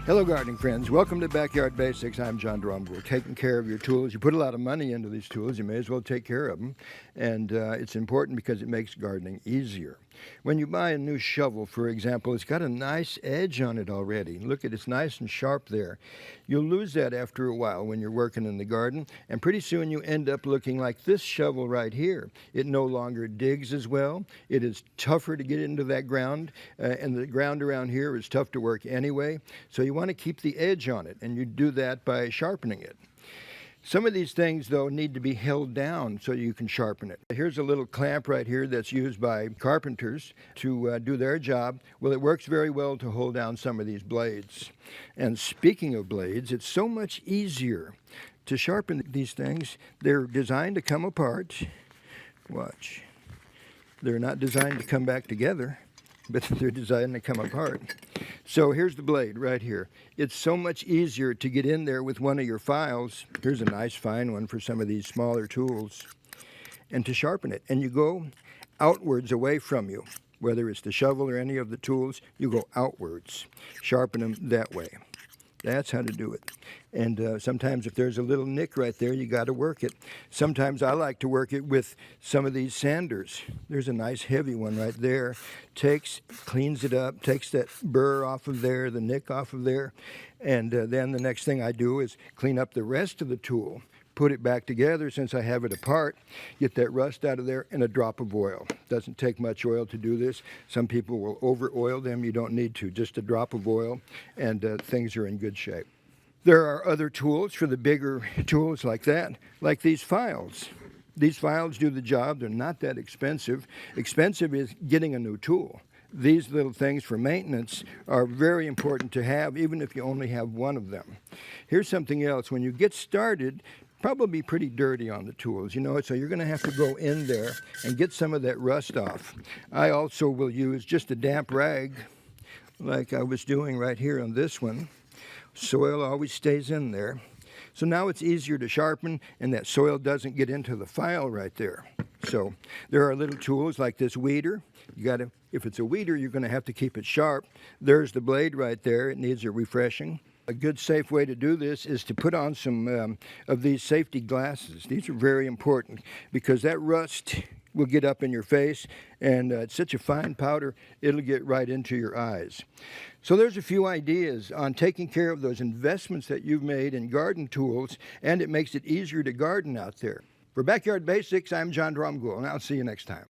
Hello, gardening friends. Welcome to Backyard Basics. I'm John Drumgoole. Taking care of your tools. You put a lot of money into these tools, you may as well take care of them. And it's important because it makes gardening easier. When you buy a new shovel, for example, it's got a nice edge on it already. Look at it, it's nice and sharp there. You'll lose that after a while when you're working in the garden, and pretty soon you end up looking like this shovel right here. It no longer digs as well. It is tougher to get into that ground, and the ground around here is tough to work anyway. So you want to keep the edge on it, and you do that by sharpening it. Some of these things, though, need to be held down so you can sharpen it. Here's a little clamp right here that's used by carpenters to do their job. Well, it works very well to hold down some of these blades. And speaking of blades, it's so much easier to sharpen these things. They're designed to come apart. Watch. They're not designed to come back together, but they're designed to come apart. So here's the blade right here. It's so much easier to get in there with one of your files. Here's a nice fine one for some of these smaller tools. And to sharpen it. And you go outwards away from you. Whether it's the shovel or any of the tools, you go outwards. Sharpen them that way. That's how to do it. And sometimes if there's a little nick right there, you got to work it. Sometimes I like to work it with some of these sanders. There's a nice heavy one right there. Cleans it up, takes that burr off of there, the nick off of there. And then the next thing I do is clean up the rest of the tool. Put it back together since I have it apart, get that rust out of there, and a drop of oil. Doesn't take much oil to do this. Some people will over oil them. You don't need to. Just a drop of oil, and things are in good shape. There are other tools for the bigger tools like that, like these files. These files do the job. They're not that expensive. Expensive is getting a new tool. These little things for maintenance are very important to have, even if you only have one of them. Here's something else. When you get started, probably pretty dirty on the tools, so you're going to have to go in there and get some of that rust off. I also will use just a damp rag, like I was doing right here on this one. Soil always stays in there. So now it's easier to sharpen, and that soil doesn't get into the file right there. So there are little tools like this weeder. If it's a weeder, you're going to have to keep it sharp. There's the blade right there. It needs a refreshing. A good, safe way to do this is to put on some of these safety glasses. These are very important because that rust will get up in your face, and it's such a fine powder, it'll get right into your eyes. So there's a few ideas on taking care of those investments that you've made in garden tools, and it makes it easier to garden out there. For Backyard Basics, I'm John Drumgoole, and I'll see you next time.